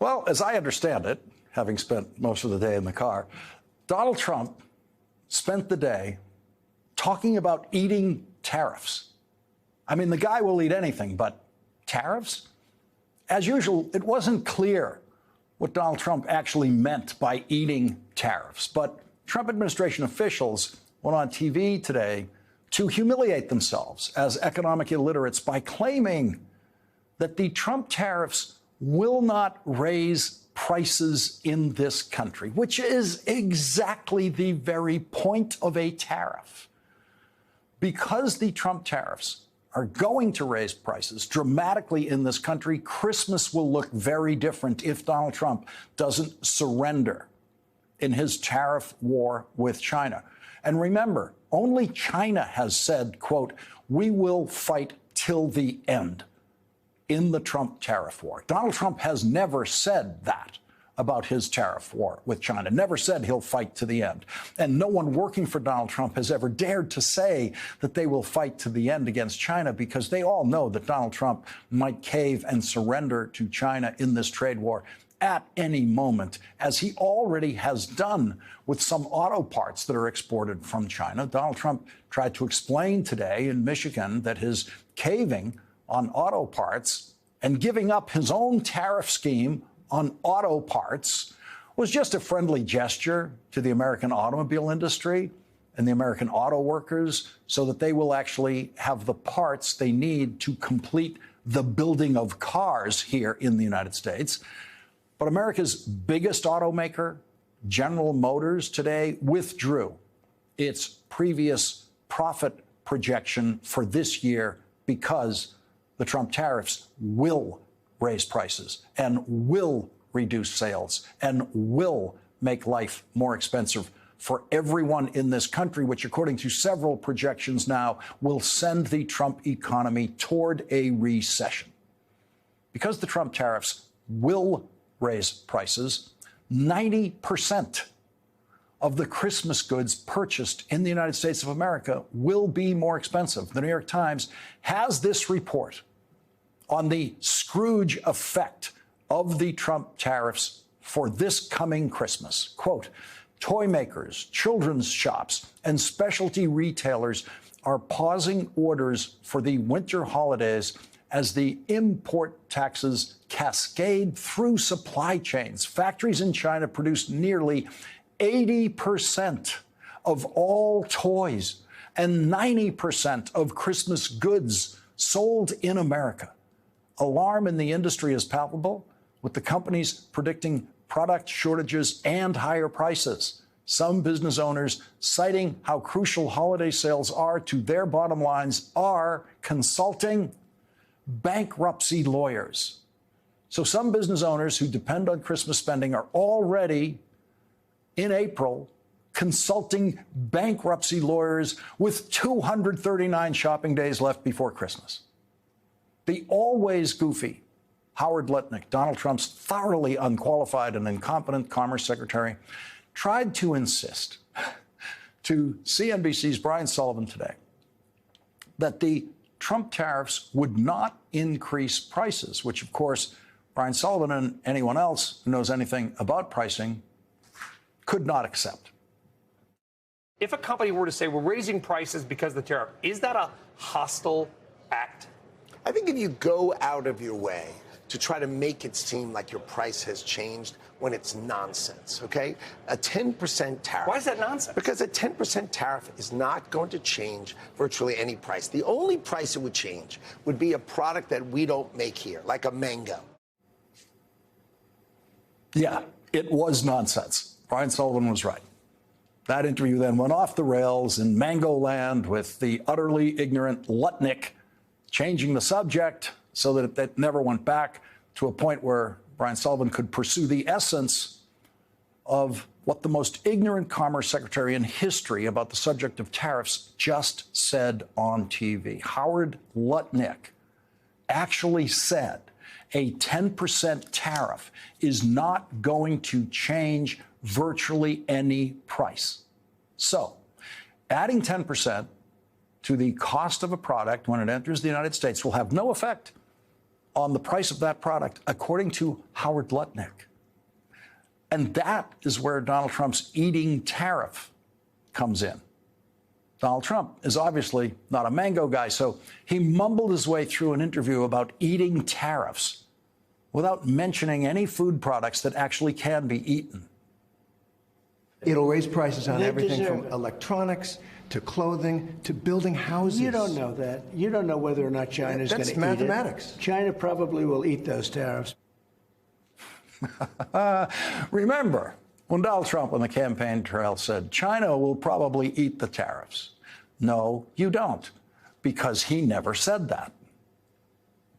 Well, as I understand it, having spent most of the day in the car, Donald Trump spent the day talking about eating tariffs. I mean, the guy will eat anything, but tariffs? As usual, it wasn't clear what Donald Trump actually meant by eating tariffs. But Trump administration officials went on TV today to humiliate themselves as economic illiterates by claiming that the Trump tariffs will not raise prices in this country, which is exactly the very point of a tariff. Because the Trump tariffs are going to raise prices dramatically in this country, Christmas will look very different if Donald Trump doesn't surrender in his tariff war with China. And remember, only China has said, quote, "We will fight till the end" in the Trump tariff war. Donald Trump has never said that about his tariff war with China, never said he'll fight to the end. And no one working for Donald Trump has ever dared to say that they will fight to the end against China, because they all know that Donald Trump might cave and surrender to China in this trade war at any moment, as he already has done with some auto parts that are exported from China. Donald Trump tried to explain today in Michigan that his caving on auto parts and giving up his own tariff scheme on auto parts was just a friendly gesture to the American automobile industry and the American auto workers, so that they will actually have the parts they need to complete the building of cars here in the United States. But America's biggest automaker, General Motors, today withdrew its previous profit projection for this year because the Trump tariffs will raise prices and will reduce sales and will make life more expensive for everyone in this country, which, according to several projections now, will send the Trump economy toward a recession. Because the Trump tariffs will raise prices, 90% of the Christmas goods purchased in the United States of America will be more expensive. The New York Times has this report on the Scrooge effect of the Trump tariffs for this coming Christmas. Quote, "Toy makers, children's shops, and specialty retailers are pausing orders for the winter holidays as the import taxes cascade through supply chains. Factories in China produce nearly 80% of all toys and 90% of Christmas goods sold in America. Alarm in the industry is palpable, with the companies predicting product shortages and higher prices. Some business owners, citing how crucial holiday sales are to their bottom lines, are consulting bankruptcy lawyers." So some business owners who depend on Christmas spending are already, in April, consulting bankruptcy lawyers with 239 shopping days left before Christmas. The always goofy Howard Lutnick, Donald Trump's thoroughly unqualified and incompetent Commerce Secretary, tried to insist to CNBC's Brian Sullivan today that the Trump tariffs would not increase prices, which, of course, Brian Sullivan and anyone else who knows anything about pricing could not accept. If a company were to say we're raising prices because of the tariff, is that a hostile act? I think if you go out of your way to try to make it seem like your price has changed when it's nonsense, okay? A 10% tariff. Why is that nonsense? Because a 10% tariff is not going to change virtually any price. The only price it would change would be a product that we don't make here, like a mango. Yeah, it was nonsense. Brian Sullivan was right. That interview then went off the rails in Mango Land, with the utterly ignorant Lutnick changing the subject so that it never went back to a point where Brian Sullivan could pursue the essence of what the most ignorant Commerce Secretary in history about the subject of tariffs just said on TV. Howard Lutnick actually said a 10% tariff is not going to change virtually any price. So, adding 10% to the cost of a product when it enters the United States will have no effect on the price of that product, according to Howard Lutnick. And that is where Donald Trump's eating tariff comes in. Donald Trump is obviously not a mango guy, so he mumbled his way through an interview about eating tariffs without mentioning any food products that actually can be eaten. It'll raise prices on They everything deserve from it. electronics to clothing to building houses. You don't know that. You don't know whether or not China's going to eat That's mathematics. it. China probably will eat those tariffs. Remember, when Donald Trump on the campaign trail said, China will probably eat the tariffs. No, you don't, because he never said that.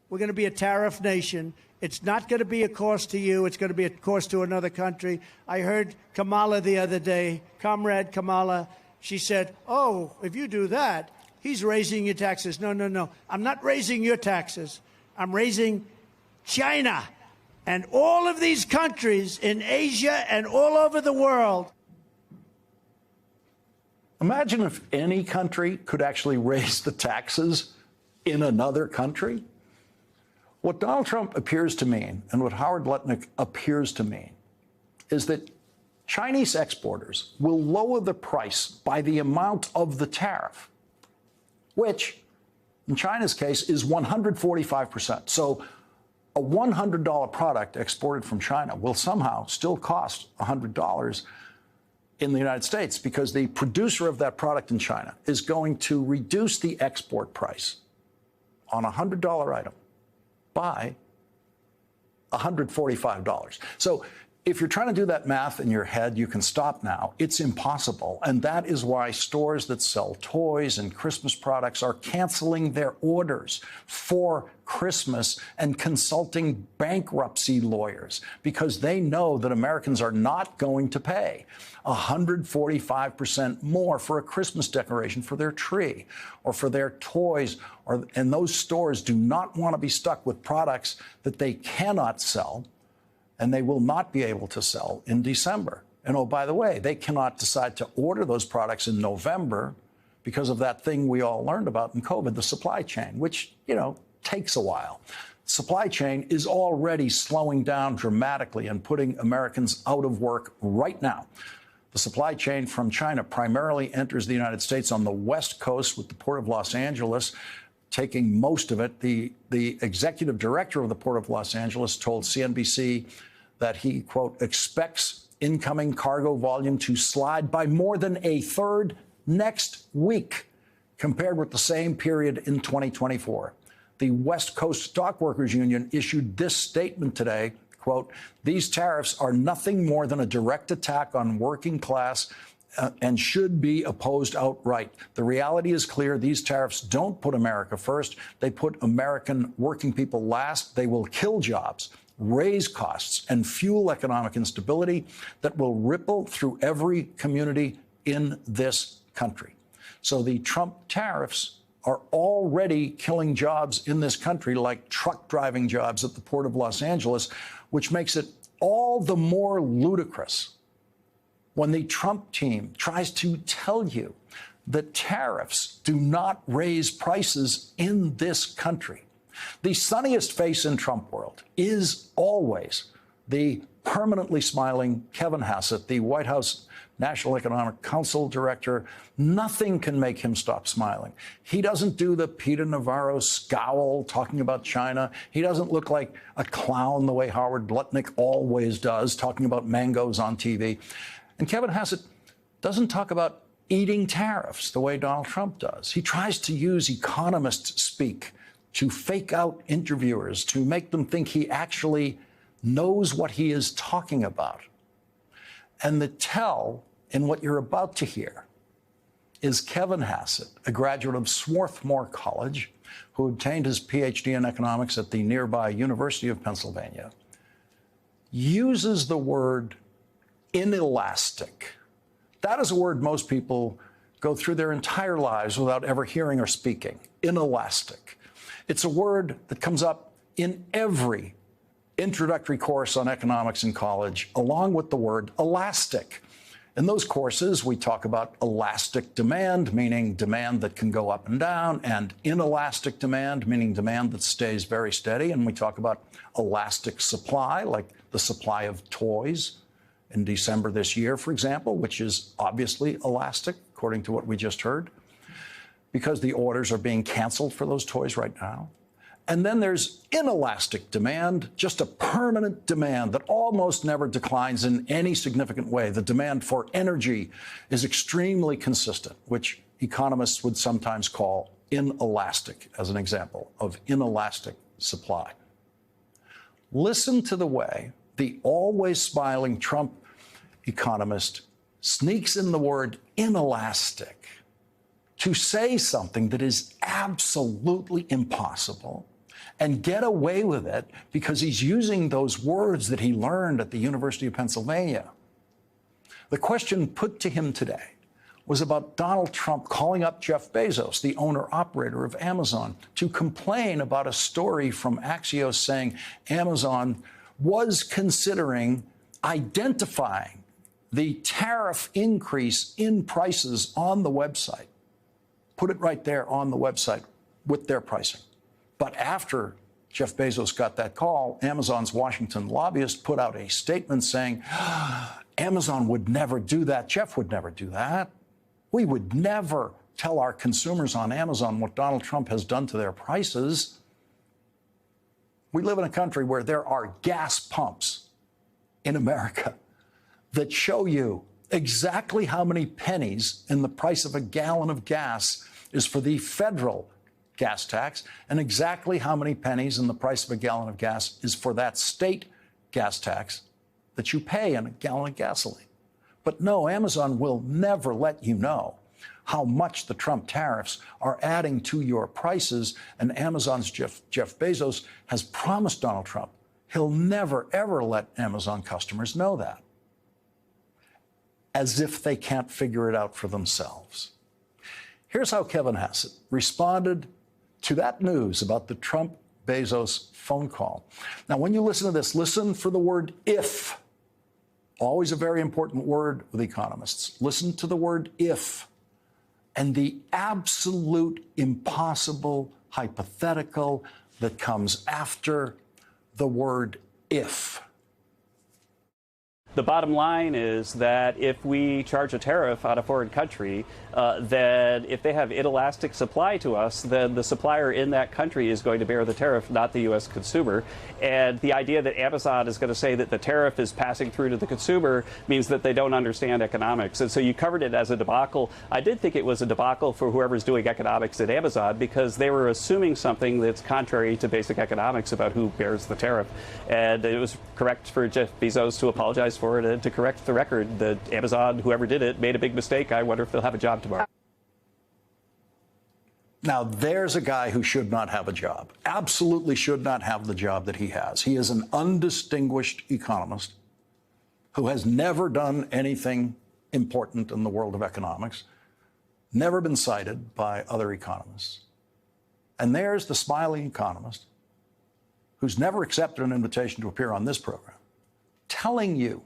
We're going to be a tariff nation. It's not going to be a cost to you. It's going to be a cost to another country. I heard Kamala the other day, Comrade Kamala. She said, oh, if you do that, he's raising your taxes. No, no, no. I'm not raising your taxes. I'm raising China and all of these countries in Asia and all over the world. Imagine if any country could actually raise the taxes in another country. What Donald Trump appears to mean, and what Howard Lutnick appears to mean, is that Chinese exporters will lower the price by the amount of the tariff, which, in China's case, is 145%. So a $100 product exported from China will somehow still cost $100 in the United States because the producer of that product in China is going to reduce the export price on a $100 item by $145. So if you're trying to do that math in your head, you can stop now. It's impossible. And that is why stores that sell toys and Christmas products are canceling their orders for Christmas and consulting bankruptcy lawyers because they know that Americans are not going to pay 145% more for a Christmas decoration for their tree or for their toys. And those stores do not want to be stuck with products that they cannot sell and they will not be able to sell in December. And oh, by the way, they cannot decide to order those products in November because of that thing we all learned about in COVID, the supply chain, which, takes a while. Supply chain is already slowing down dramatically and putting Americans out of work right now. The supply chain from China primarily enters the United States on the West Coast with the Port of Los Angeles taking most of it. The executive director of the Port of Los Angeles told CNBC that he, quote, expects incoming cargo volume to slide by more than a third next week compared with the same period in 2024. The West Coast Dockworkers Union issued this statement today, quote, these tariffs are nothing more than a direct attack on working class and should be opposed outright. The reality is clear. These tariffs don't put America first. They put American working people last. They will kill jobs, raise costs, and fuel economic instability that will ripple through every community in this country. So the Trump tariffs are already killing jobs in this country, like truck driving jobs at the Port of Los Angeles, which makes it all the more ludicrous when the Trump team tries to tell you that tariffs do not raise prices in this country. The sunniest face in Trump world is always the permanently smiling Kevin Hassett, the White House National Economic Council director. Nothing can make him stop smiling. He doesn't do the Peter Navarro scowl talking about China. He doesn't look like a clown the way Howard Lutnick always does, talking about mangoes on TV. And Kevin Hassett doesn't talk about eating tariffs the way Donald Trump does. He tries to use economist speak to fake out interviewers, to make them think he actually knows what he is talking about. And the tell in what you're about to hear is Kevin Hassett, a graduate of Swarthmore College, who obtained his PhD in economics at the nearby University of Pennsylvania, uses the word inelastic. That is a word most people go through their entire lives without ever hearing or speaking. Inelastic. It's a word that comes up in every introductory course on economics in college, along with the word elastic. In those courses, we talk about elastic demand, meaning demand that can go up and down, and inelastic demand, meaning demand that stays very steady. And we talk about elastic supply, like the supply of toys in December this year, for example, which is obviously elastic, according to what we just heard, because the orders are being canceled for those toys right now. And then there's inelastic demand, just a permanent demand that almost never declines in any significant way. The demand for energy is extremely consistent, which economists would sometimes call inelastic, as an example of inelastic supply. Listen to the way the always smiling Trump economist sneaks in the word inelastic to say something that is absolutely impossible and get away with it because he's using those words that he learned at the University of Pennsylvania. The question put to him today was about Donald Trump calling up Jeff Bezos, the owner-operator of Amazon, to complain about a story from Axios saying Amazon was considering identifying the tariff increase in prices on the website. Put it right there on the website with their pricing. But after Jeff Bezos got that call, Amazon's Washington lobbyist put out a statement saying, Amazon would never do that. Jeff would never do that. We would never tell our consumers on Amazon what Donald Trump has done to their prices. We live in a country where there are gas pumps in America that show you exactly how many pennies in the price of a gallon of gas is for the federal gas tax, and exactly how many pennies in the price of a gallon of gas is for that state gas tax that you pay in a gallon of gasoline. But no, Amazon will never let you know how much the Trump tariffs are adding to your prices, and Amazon's Jeff Bezos has promised Donald Trump he'll never, ever let Amazon customers know that, as if they can't figure it out for themselves. Here's how Kevin Hassett responded to that news about the Trump-Bezos phone call. Now, when you listen to this, listen for the word if. Always a very important word with economists. Listen to the word if and the absolute impossible hypothetical that comes after the word if. The bottom line is that if we charge a tariff on a foreign country, then if they have inelastic supply to us, then the supplier in that country is going to bear the tariff, not the U.S. consumer. And the idea that Amazon is going to say that the tariff is passing through to the consumer means that they don't understand economics. And so you covered it as a debacle. I did think it was a debacle for whoever's doing economics at Amazon because they were assuming something that's contrary to basic economics about who bears the tariff. And it was correct for Jeff Bezos to apologize for it and to correct the record that Amazon, whoever did it, made a big mistake. I wonder if they'll have a job tomorrow. Now, there's a guy who should not have a job, absolutely should not have the job that he has. He is an undistinguished economist who has never done anything important in the world of economics, never been cited by other economists. And there's the smiling economist who's never accepted an invitation to appear on this program, telling you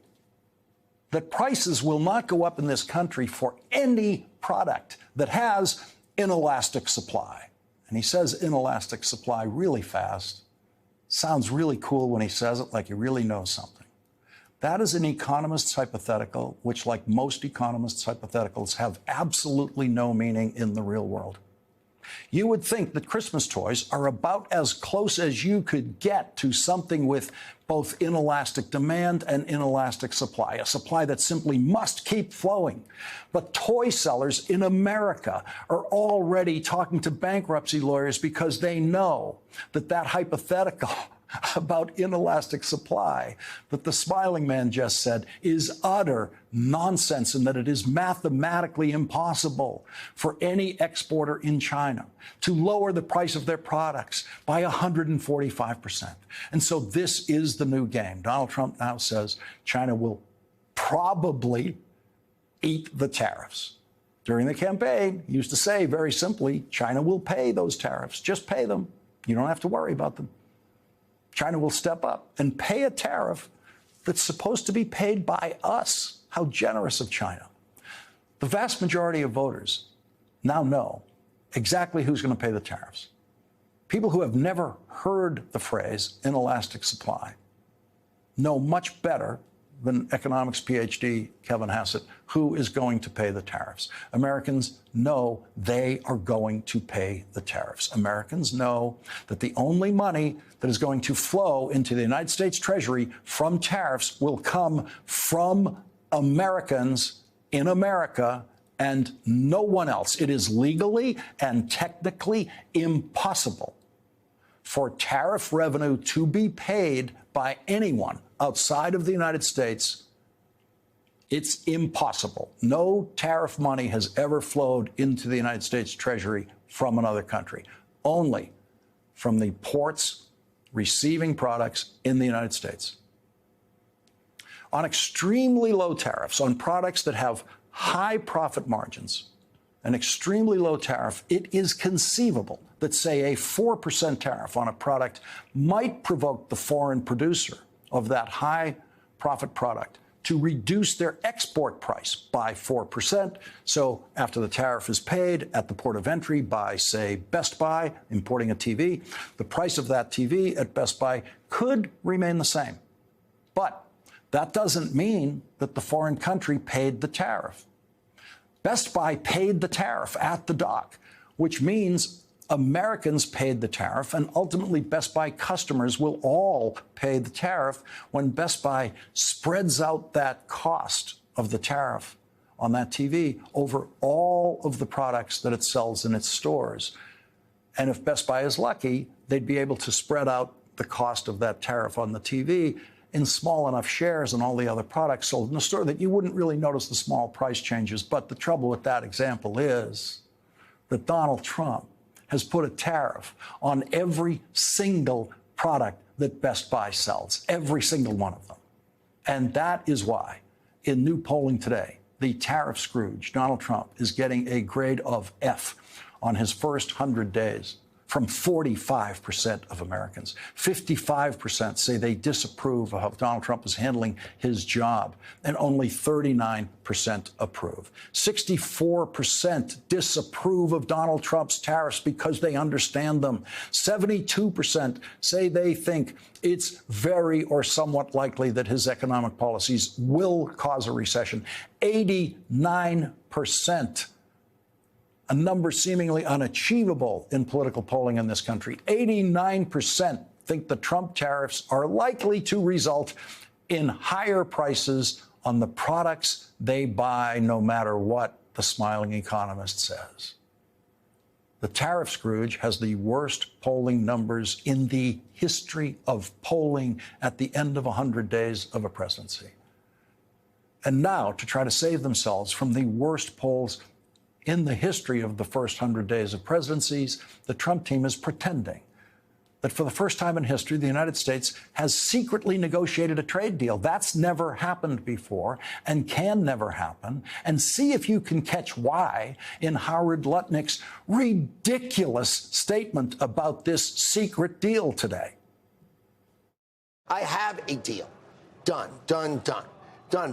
that prices will not go up in this country for any product that has inelastic supply. And he says inelastic supply really fast. Sounds really cool when he says it, like he really knows something. That is an economist's hypothetical, which, like most economists' hypotheticals, have absolutely no meaning in the real world. You would think that Christmas toys are about as close as you could get to something with both inelastic demand and inelastic supply, a supply that simply must keep flowing. But toy sellers in America are already talking to bankruptcy lawyers because they know that that hypothetical about inelastic supply that the smiling man just said is utter nonsense, and that it is mathematically impossible for any exporter in China to lower the price of their products by 145%. And so this is the new game. Donald Trump now says China will probably eat the tariffs. During the campaign, he used to say very simply, China will pay those tariffs. Just pay them. You don't have to worry about them. China will step up and pay a tariff that's supposed to be paid by us. How generous of China. The vast majority of voters now know exactly who's going to pay the tariffs. People who have never heard the phrase inelastic supply know much better than economics PhD Kevin Hassett who is going to pay the tariffs. Americans know they are going to pay the tariffs. Americans know that the only money that is going to flow into the United States Treasury from tariffs will come from Americans in America and no one else. It is legally and technically impossible for tariff revenue to be paid by anyone outside of the United States. It's impossible. No tariff money has ever flowed into the United States Treasury from another country, only from the ports receiving products in the United States. On extremely low tariffs, on products that have high profit margins, an extremely low tariff, it is conceivable that, say, a 4% tariff on a product might provoke the foreign producer of that high profit product to reduce their export price by 4%. So after the tariff is paid at the port of entry by, say, Best Buy, importing a TV, the price of that TV at Best Buy could remain the same. But that doesn't mean that the foreign country paid the tariff. Best Buy paid the tariff at the dock, which means Americans paid the tariff, and ultimately Best Buy customers will all pay the tariff when Best Buy spreads out that cost of the tariff on that TV over all of the products that it sells in its stores. And if Best Buy is lucky, they'd be able to spread out the cost of that tariff on the TV in small enough shares and all the other products sold in the store that you wouldn't really notice the small price changes. But the trouble with that example is that Donald Trump has put a tariff on every single product that Best Buy sells, every single one of them. And that is why, in new polling today, the tariff Scrooge, Donald Trump, is getting a grade of F on his first 100 days from 45% of Americans. 55% say they disapprove of how Donald Trump is handling his job, and only 39% approve. 64% disapprove of Donald Trump's tariffs because they understand them. 72% say they think it's very or somewhat likely that his economic policies will cause a recession. 89%. A number seemingly unachievable in political polling in this country. 89% think the Trump tariffs are likely to result in higher prices on the products they buy, no matter what the smiling economist says. The tariff Scrooge has the worst polling numbers in the history of polling at the end of 100 days of a presidency. And now, to try to save themselves from the worst polls in the history of the first 100 days of presidencies, the Trump team is pretending that for the first time in history, the United States has secretly negotiated a trade deal. That's never happened before and can never happen. And see if you can catch why in Howard Lutnick's ridiculous statement about this secret deal today. I have a deal. Done.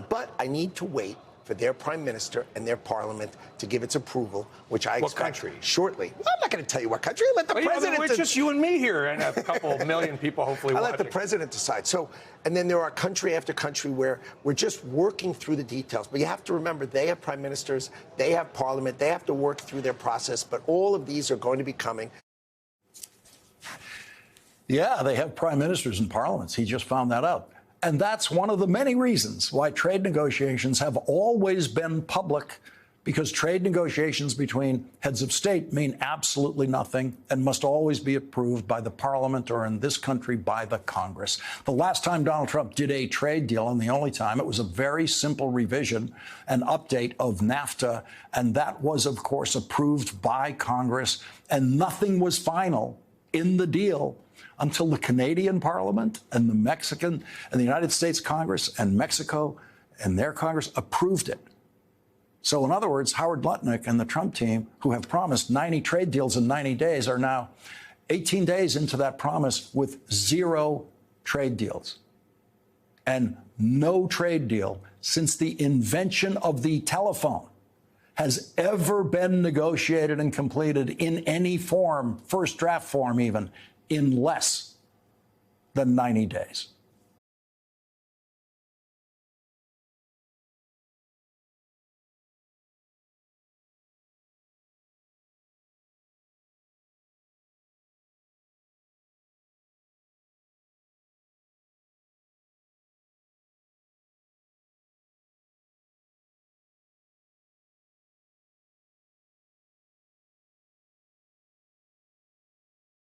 But I need to wait for their prime minister and their parliament to give its approval, which I expect country? Shortly. Well, I'm not going to tell you what country. Let the president. It's just you and me here, and a couple million people hopefully I watching. let the president decide. So, and then there are country after country where we're just working through the details. But you have to remember, they have prime ministers, they have parliament, they have to work through their process. But all of these are going to be coming. Yeah, they have prime ministers and parliaments. He just found that out. And that's one of the many reasons why trade negotiations have always been public, because trade negotiations between heads of state mean absolutely nothing and must always be approved by the parliament, or in this country, by the Congress. The last time Donald Trump did a trade deal, and the only time, it was a very simple revision, an update of NAFTA. And that was, of course, approved by Congress. And nothing was final in the deal until the Canadian Parliament and the Mexican and the United States Congress and Mexico and their Congress approved it. So in other words, Howard Lutnick and the Trump team, who have promised 90 trade deals in 90 days, are now 18 days into that promise with 0 trade deals. And no trade deal since the invention of the telephone has ever been negotiated and completed in any form, first draft form even, in less than 90 days.